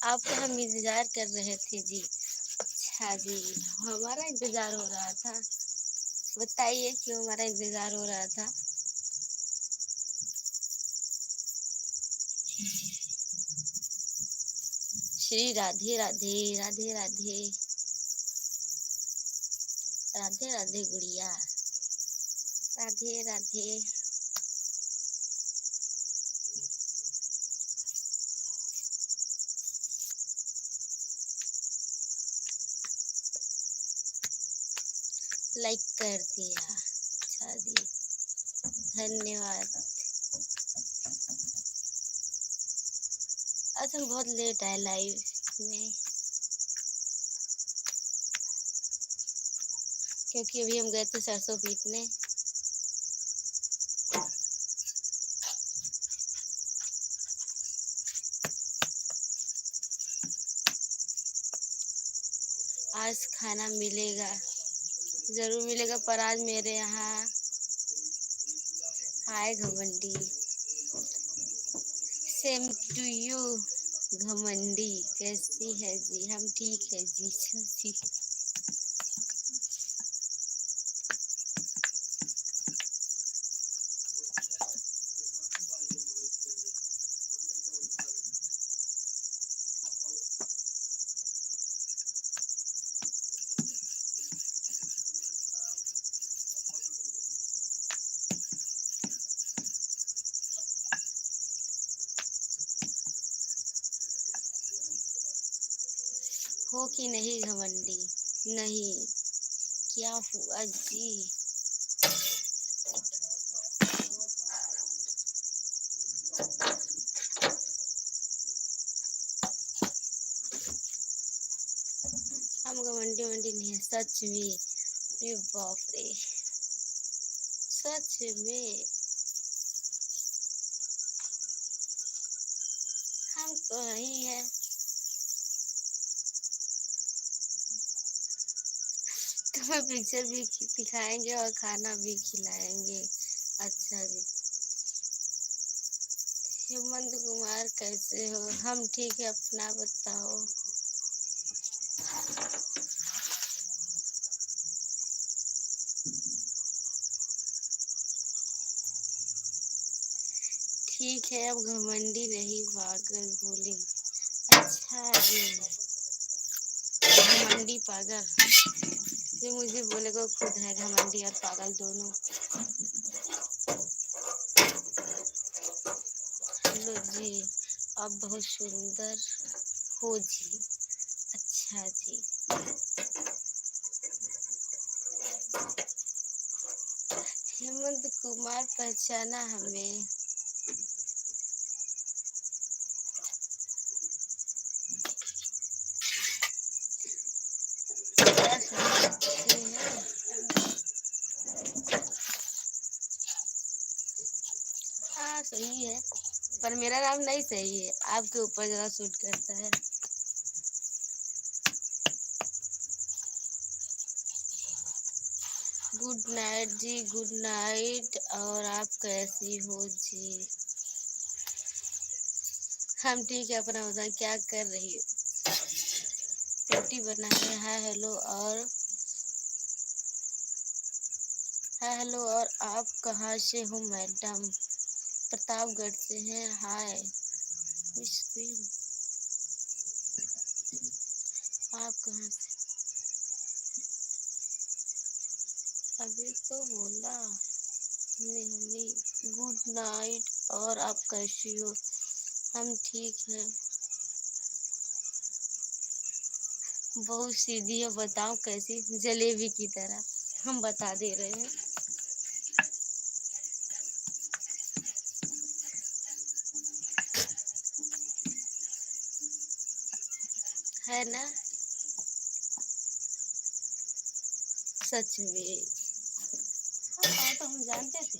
आपका हम इंतजार कर रहे थे जी। अच्छा जी, हमारा इंतजार हो रहा था। बताइए क्यों हमारा इंतजार हो रहा था। श्री राधे राधे राधे राधे राधे राधे गुड़िया, राधे राधे। लाइक कर दिया, अच्छा जी, धन्यवाद। आज हम बहुत लेट आए लाइव में, क्योंकि अभी हम गए थे सरसों पीटने। आज खाना मिलेगा, जरूर मिलेगा, पर आज मेरे यहाँ। हाय घमंडी, सेम टू यू घमंडी। कैसी है जी? हम ठीक है जी, जी। हो कि नहीं घमंडी? नहीं, क्या हुआ जी? हम घमंडी वंडी नहीं है, सच में। अरे बाप रे, सच में हम तो नहीं है। तुम्हें पिक्चर भी दिखाएंगे और खाना भी खिलाएंगे। अच्छा जी। हेमंत कुमार कैसे हो? हम ठीक है, अपना बताओ। ठीक है, अब घमंडी नहीं, पागल बोली। अच्छा जी, घमंडी पागल, ये मुझे बोलेगा खुद है घमंडी और पागल दोनों। हेलो जी, आप बहुत सुंदर हो जी। अच्छा जी, हेमंत कुमार पहचाना हमें? क्या समझते हैं? हाँ सही है, पर मेरा नाम नहीं सही है, आपके ऊपर ज्यादा सूट करता है। गुड नाइट जी, गुड नाइट। और आप कैसी हो जी? हम ठीक है, अपना बताएं, क्या कर रही हो? रोटी बना है। हाय हेलो, और हाय हेलो, और आप कहाँ से हो मैडम? प्रतापगढ़ से हैं। हाय मिस क्वीन, आप कहाँ से? अभी तो बोला नहीं। गुड नाइट, और आप कैसी हो? हम ठीक है। बहुत सीधी है, बताओ कैसी? जलेबी की तरह। हम बता दे रहे हैं। है ना? सच में। हाँ तो हम जानते थे,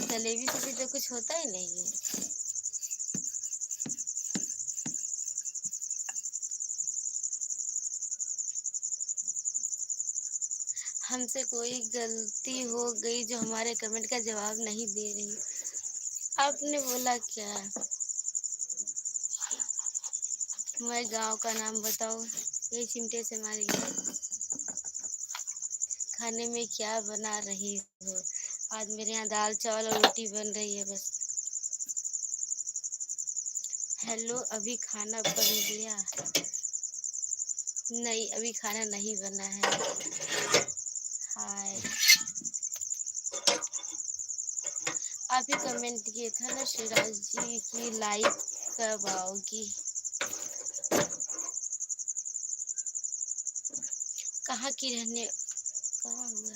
जलेबी से भी तो कुछ होता ही नहीं है। हमसे कोई गलती हो गई जो हमारे कमेंट का जवाब नहीं दे रही। आपने बोला क्या? मैं गांव का नाम बताऊं? ये चिमटे से मारेंगे। खाने में क्या बना रही हो? आज मेरे यहाँ दाल चावल और रोटी बन रही है बस। हेलो, अभी खाना बन गया? नहीं, अभी खाना नहीं बना है। हाय। आप ही कमेंट किए था ना शिराज जी की लाइक कब आओगी? कहाँ की रहने? कहाँ हुआ?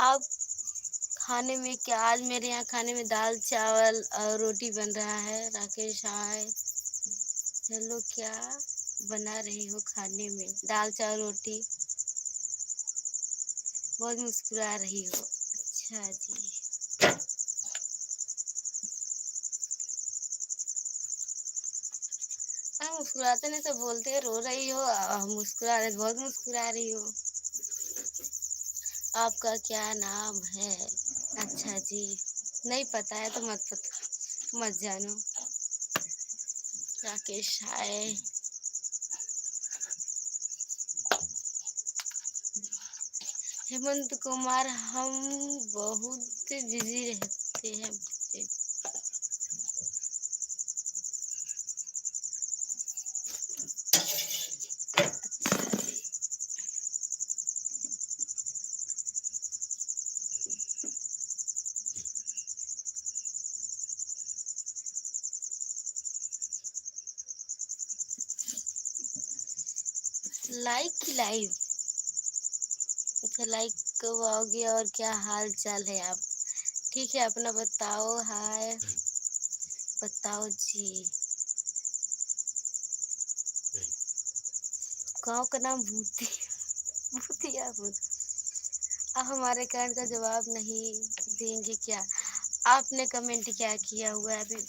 आप खाने में क्या? आज मेरे यहाँ खाने में दाल चावल और रोटी बन रहा है। राकेश हाय। हेलो, क्या बना रही हो खाने में? दाल चावल रोटी। बहुत मुस्कुरा रही हो। अच्छा जी। मुस्कुराते नहीं तो बोलते रो रही हो, मुस्कुरा रही, बहुत मुस्कुरा रही हो। आपका क्या नाम है? अच्छा जी। नहीं पता है तो मत जानो। राकेश हाय। हेमंत कुमार, हम बहुत बिजी रहते हैं। लाइक की लाइव? अच्छा, लाइक कब आओगे और क्या हाल चाल है आप? ठीक है, अपना बताओ। हाय। बताओ जी। गाँव का नाम भूती भूतिया भूत। आप हमारे कमेंट का जवाब नहीं देंगे क्या? आपने कमेंट क्या किया हुआ है अभी?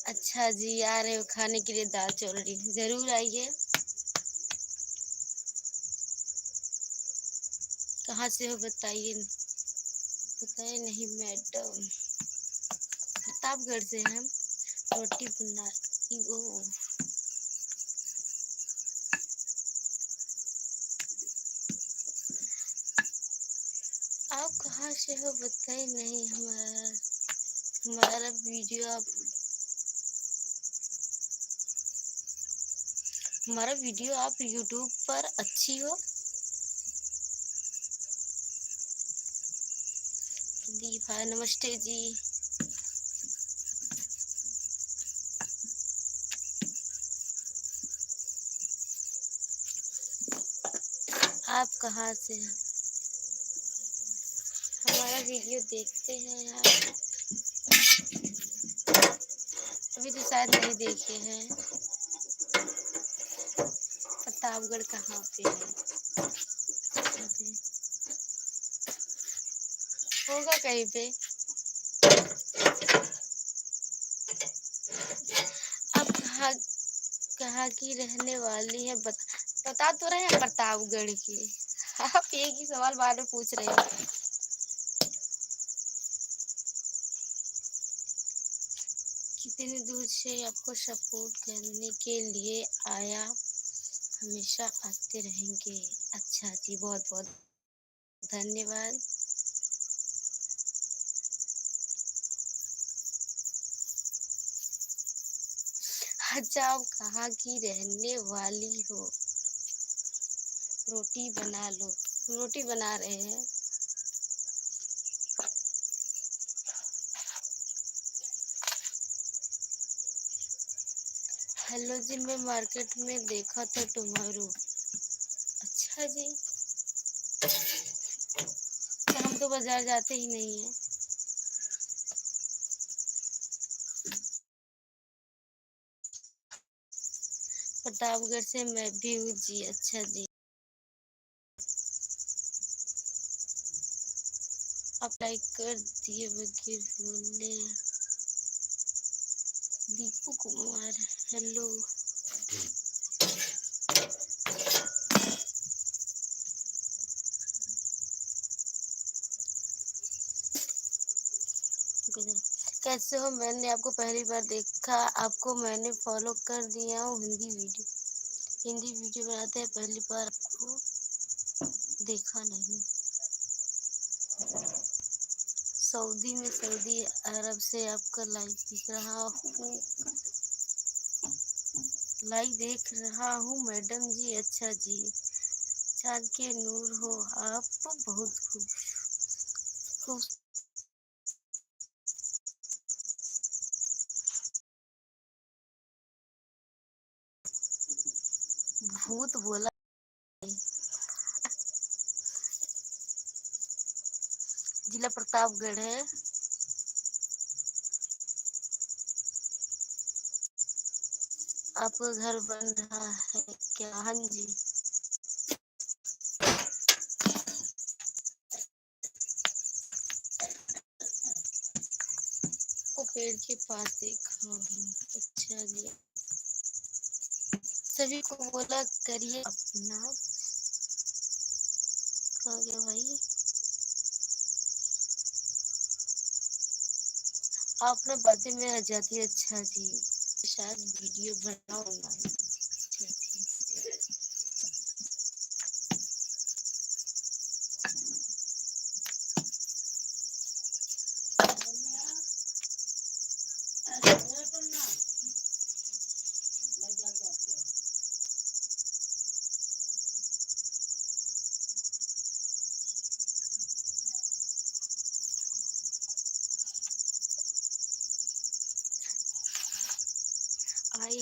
अच्छा जी, आ रहे हो खाने के लिए दाल चौरड़ी? जरूर आइए। कहाँ से हो बताइए? बताइए नहीं मैडम। प्रतापगढ़ से हैं हम। रोटी बनाई ओ। आप कहाँ से हो बताइए नहीं। हमारा वीडियो आप हमारा वीडियो आप यूट्यूब पर अच्छी हो। दीपा नमस्ते जी। आप कहाँ से हैं? हमारा वीडियो देखते हैं आप? अभी तो शायद नहीं देखे हैं। प्रतापगढ़ कहाँ पे है? होगा कहीं पे। आप कहाँ की रहने वाली है? बता तो रहे हैं प्रतापगढ़ की। आप एक ही सवाल बार बार पूछ रहे हैं। कितनी दूर से आपको सपोर्ट करने के लिए आया, हमेशा आते रहेंगे। अच्छा जी, बहुत बहुत धन्यवाद। अच्छा, आप कहाँ की रहने वाली हो? रोटी बना लो। हम रोटी बना रहे हैं। हेलो जी, मैं मार्केट में देखा था तुम्हारू। अच्छा जी, तो हम तो बाजार जाते ही नहीं है। प्रतापगढ़ से मैं भी हूँ जी। अच्छा जी, आप लाइक कर दिए बगैर बोले। दीपू कुमार, हेलो। कैसे हो? मैंने आपको पहली बार देखा। आपको मैंने फॉलो कर दिया हूँ। हिंदी वीडियो बनाते हैं। पहली बार आपको देखा नहीं। सऊदी अरब से आपका लाइव दिख रहा हूँ। लाइव देख रहा हूँ मैडम जी। अच्छा जी, चाँद के नूर हो आप। बहुत खूब। भूत बोला। जिला प्रतापगढ़ है। आपका घर बन रहा है क्या? हाँ जी। को पेड़ के पास देखा हूँ। अच्छा जी, सभी को बोला करिए अपना। कहाँ गया भाई? आपने बातें में आ जाती। अच्छा जी, शायद वीडियो बनाऊंगा। अच्छा जी, आई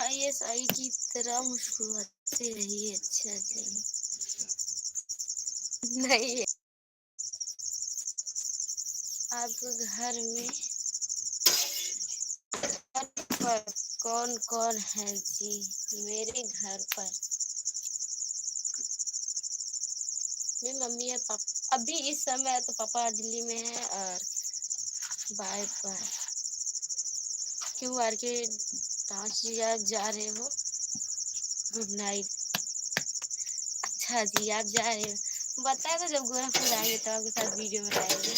ISI की तरह मुस्कुराते रहिए। अच्छा जी, नहीं। आपके घर में पर कौन कौन है जी? मेरे घर पर मेरी मम्मी है, पापा। अभी इस समय तो पापा दिल्ली में है और बाय पर। क्यों मार्केट डांस जी आप जा रहे हो? Good night. अच्छा जी, आप जा रहे हो। बताया तो जब गोरखपुर आएंगे तो आपके साथ वीडियो बनाएंगे।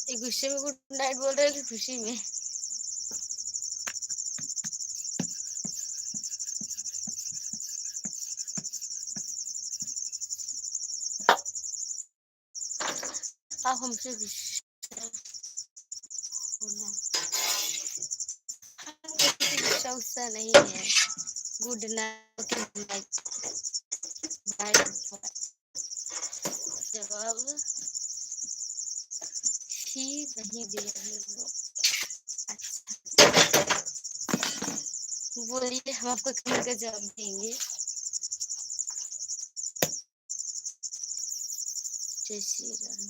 ये गुस्से में गुड नाइट बोल रहे हो कि खुशी में? आप हमसे गुस्सा गुस्सा नहीं है। Good night. बाय। जवाब ही नहीं दे रहे हो। अच्छा, बोलिए, हम आपको कमेंट का जवाब देंगे। जय श्री राम।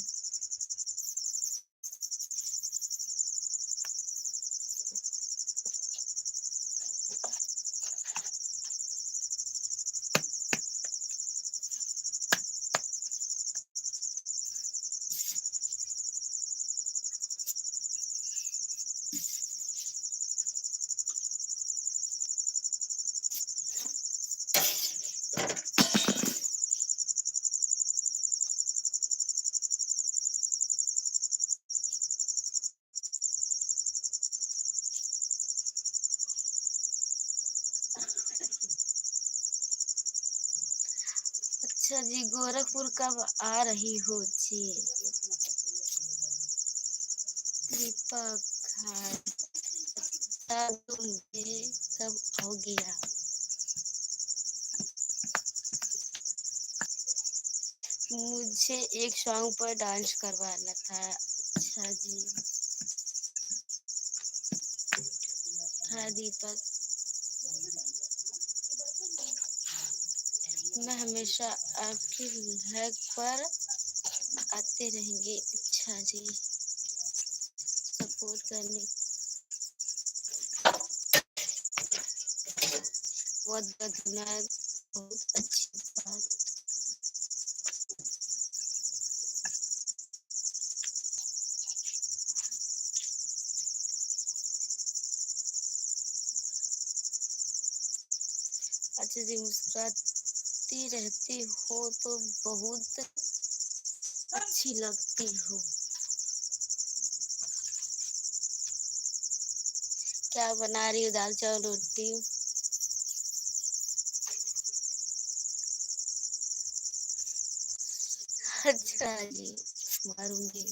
अच्छा जी, गोरखपुर कब आ रही हो जी? दीपक, हाँ, बता दो मुझे कब आओगे आप? मुझे एक सॉन्ग पर डांस करवाना था। अच्छा जी। हाँ दीपक, मैं हमेशा आपकी लाइक पर आते रहेंगे। अच्छा जी, सपोर्ट करने बहुत बहुत धन्यवाद। बहुत अच्छी बात। अच्छा जी, मुस्कुराती रहती हो तो बहुत अच्छी लगती हो। क्या बना रही हो? दाल चावल रोटी? अच्छा जी, मारूंगी।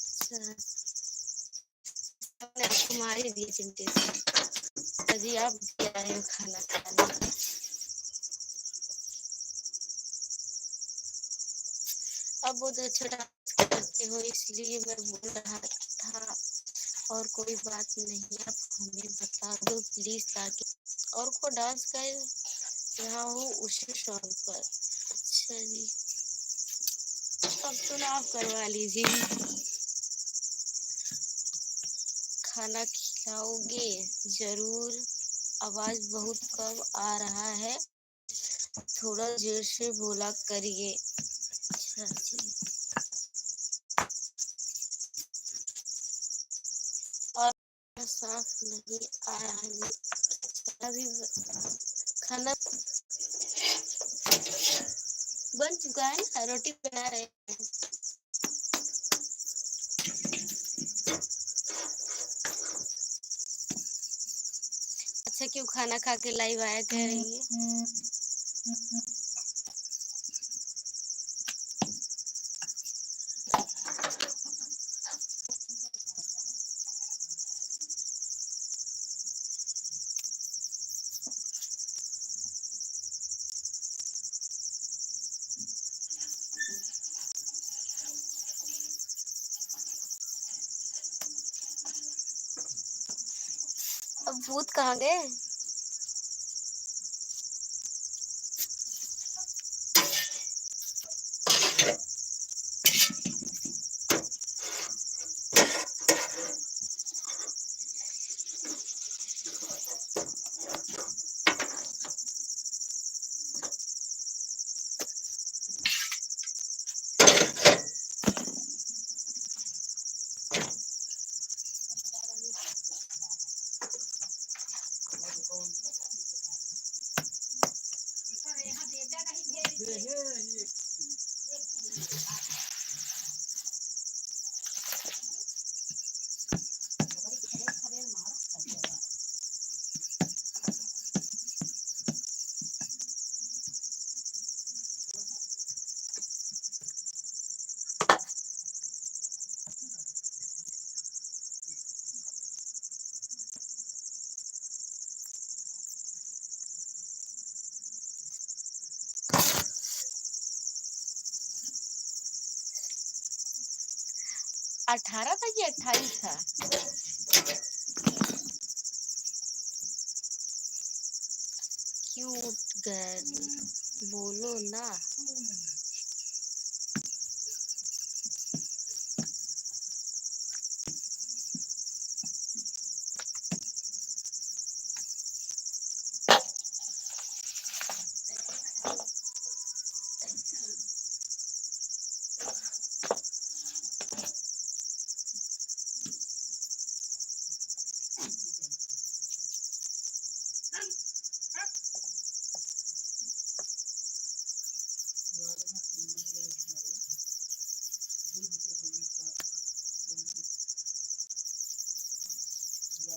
अच्छा, आपने आपको मार ही दिए चिमटे से। अजी आप क्या आए हो खाना खाने? अब वो तो अच्छा डांस करते हो इसलिए मैं बोल रहा था, और कोई बात नहीं। आप हमें बता दो प्लीज, ताकि और को डांस कर रहा हूँ उसी सॉन्ग पर। अच्छा जी, अब तो ना आप करवा लीजिए। खाना खिलाओगे? जरूर। आवाज बहुत कम आ रहा है, थोड़ा जोर से बोला करिए। अच्छा जी, और साफ नहीं आ रहा है अभी। खाना बन चुका है ना, रोटी बना रहे हैं। अच्छा, क्यों खाना खा के लाइव आया कह रही है? अब भूत कहाँ गए? अठारह था कि 28 था? क्यूट गर्ल, बोलो ना।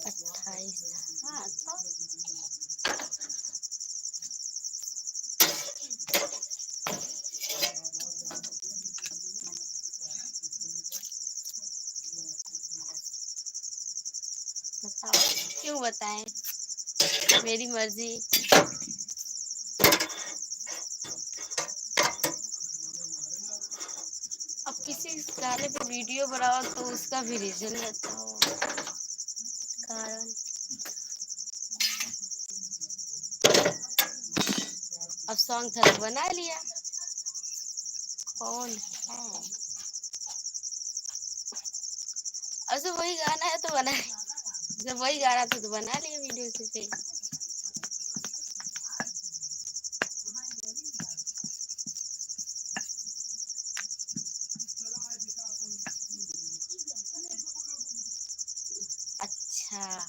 अट्ठाईस, हाँ तो बताओ, क्यों बताएं, मेरी मर्जी। अब किसी गाने पे वीडियो बनाओ तो उसका भी रीजन बताओ, कारण। अब सॉन्ग था तो बना लिया। कौन है? अब तो वही गाना है तो बना, जब वही गाना था तो बना लिया वीडियो से फिर। अच्छा।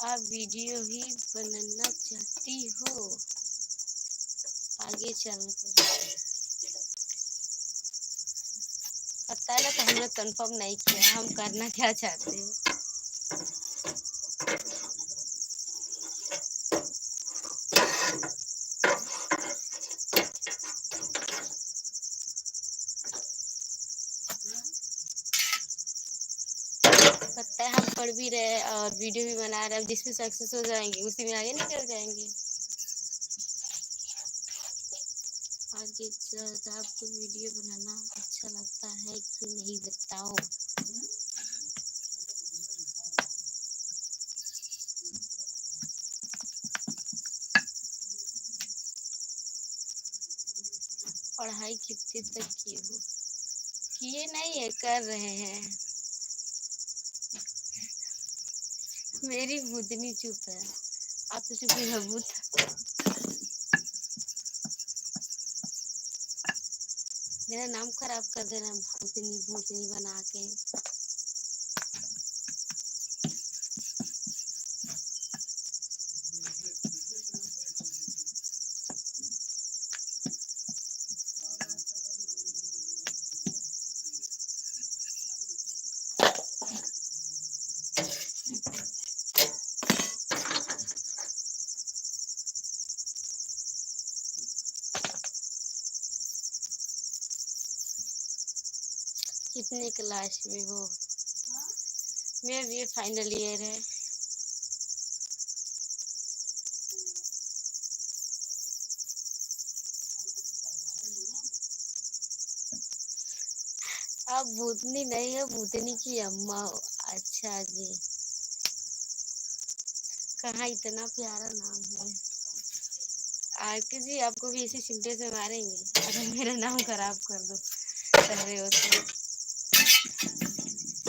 आप वीडियो ही बनाना चाहती हो आगे चलकर? पता है ना, तो हमने कंफर्म नहीं किया हम करना क्या चाहते हैं। पता है हम पढ़ भी रहे और वीडियो भी बना रहे हैं, जिसमें सक्सेस हो जाएंगे उसी में आगे निकल जाएंगे। आगे चलकर आपको वीडियो बनाना अच्छा लगता है कि नहीं, बताओ। पढ़ाई कितने तक किए हो? किए नहीं है, कर रहे हैं। मेरी भूतनी चुप है, आप तो चुप ही हो भूत। मेरा नाम खराब कर देना भूतनी भूतनी बना के। कितने क्लास में हो? मेरा भी फाइनल ईयर है। आप भूतनी नहीं है, भूतनी की अम्मा हो। अच्छा जी, कहाँ इतना प्यारा नाम है। आरके जी, आपको भी इसी चिमटे से मारेंगे अगर मेरा नाम खराब कर रहे हो तो।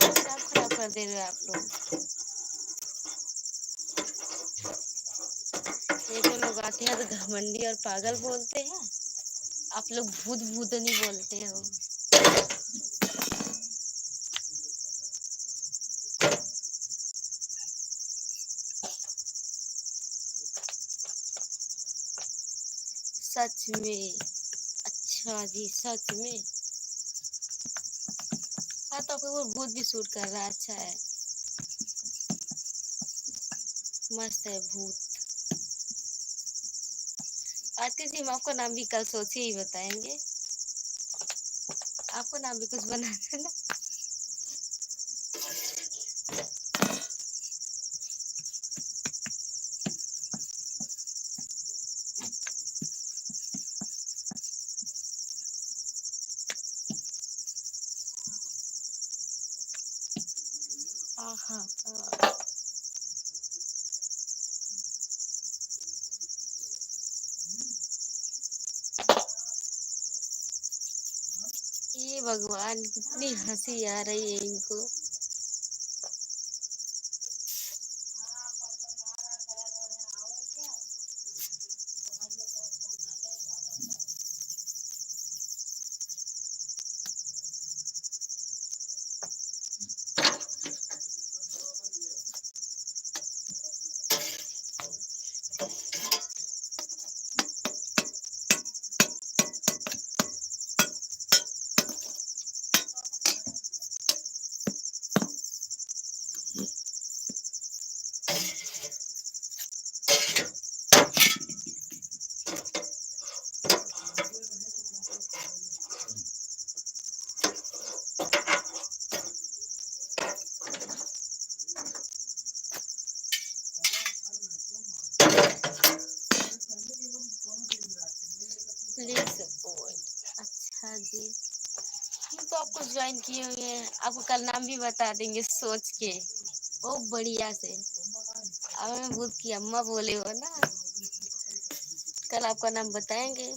सब खराब कर दे रहे हो आप लोग। ये जो लोग आते हैं तो घमंडी और पागल बोलते हैं, आप लोग भूत भूतनी बोलते हो। सच में? अच्छा जी, सच में? हाँ, तो आपको वो भूत भी सूट कर रहा है, अच्छा है, मस्त है भूत। आरके जी, हम आपका नाम भी कल सोच के ही बताएंगे। आपको नाम भी कुछ बना देना। आहा, ये भगवान कितनी हंसी आ रही है इनको। Please support. अच्छा जी, हम तो आपको ज्वाइन किए हुए हैं, आपको कल नाम भी बता देंगे सोच के। ओ बढ़िया से। अब मैं भूत की अम्मा बोले हो ना, कल आपका नाम बताएंगे।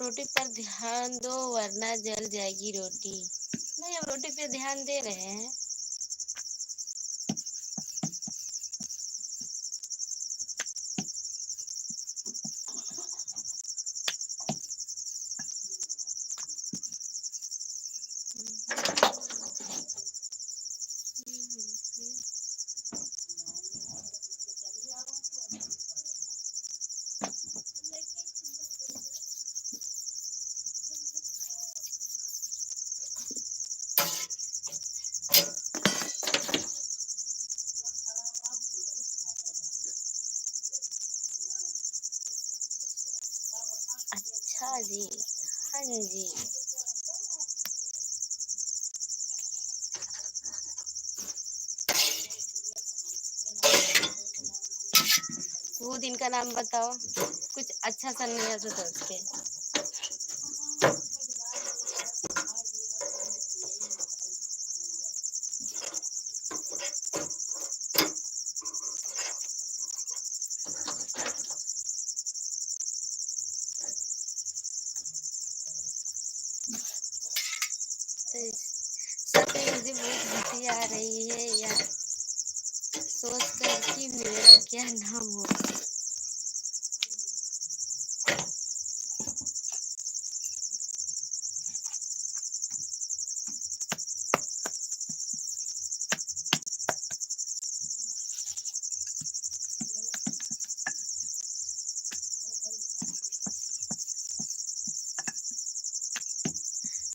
रोटी पर ध्यान दो वरना जल जाएगी रोटी। नहीं, हम रोटी पे ध्यान दे रहे हैं। अच्छा जी, हाँ जी। वो दिन का नाम बताओ, कुछ अच्छा सा नया सा सोच के। तो सच में मुझे बहुत हंसी आ रही है यार, सोच कर कि मेरा क्या नाम हो।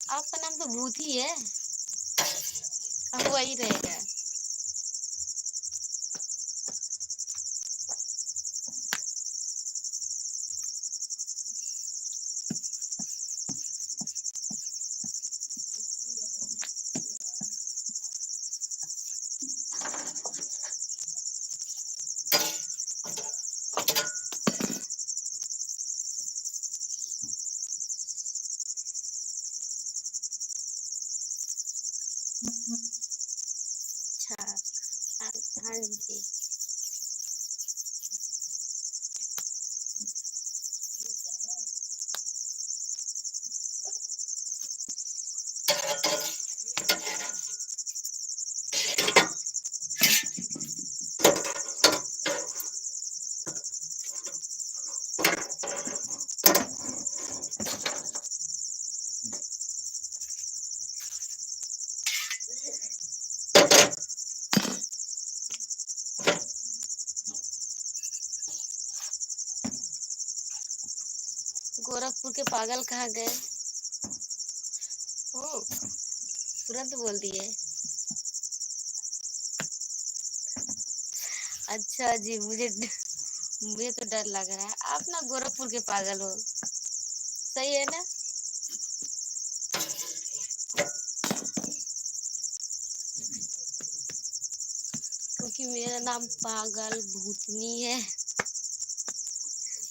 आपका नाम तो भूत ही है, अब वही रहेगा। अच्छा, हाँ हाँ जी। गोरखपुर के पागल कहाँ गए? ओ, तुरंत बोल दिए। अच्छा जी, मुझे तो डर लग रहा है। आप ना गोरखपुर के पागल हो, सही है ना? क्योंकि मेरा नाम पागल भूतनी है।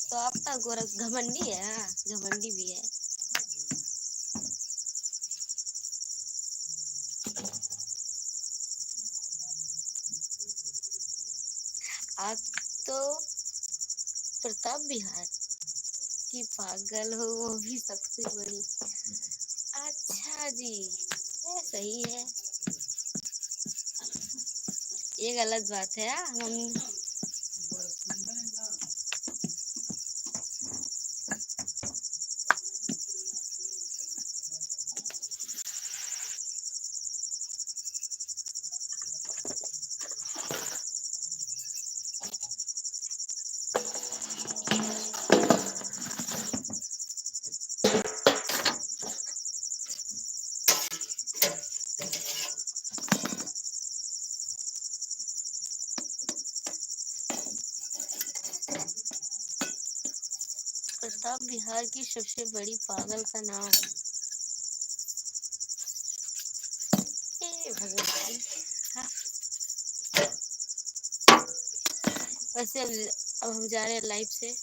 तो आप ना गोरख घमंडी है। हाँ, घमंडी भी है। आप तो प्रताप बिहार की पागल हो, वो भी सबसे बड़ी। अच्छा जी, ये सही है। ये गलत बात है। हम प्रताप बिहार की सबसे बड़ी पागल का नाम, भगवान। हाँ। वैसे अब हम जा रहे हैं लाइव से।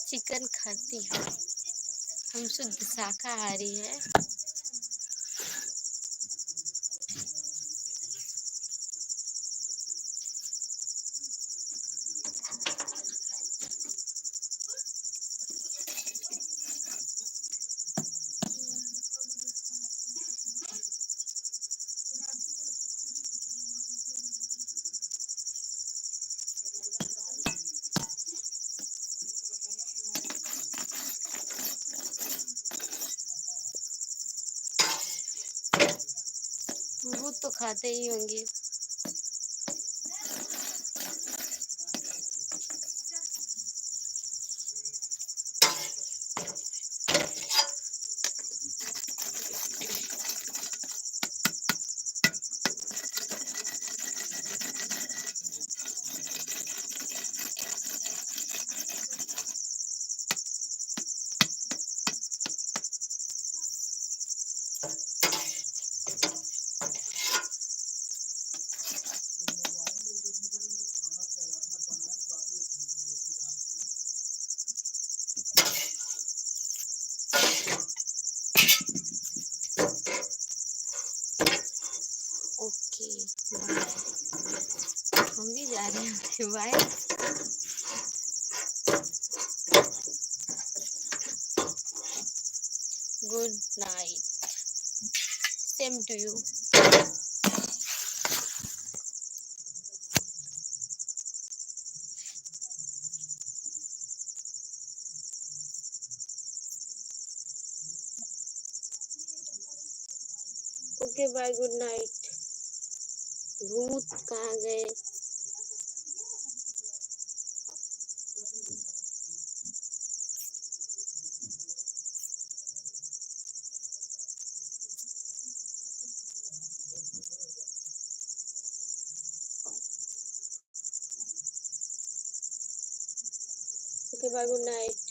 चिकन खाती हूँ, हम शुद्ध शाकाहारी है। भूत तो खाते ही होंगे। Okay, bye. हम भी जा रहे हैं। Bye. Good night, same to you. Okay bye, good night. भूत कहाँ गए? Okay bye, good night.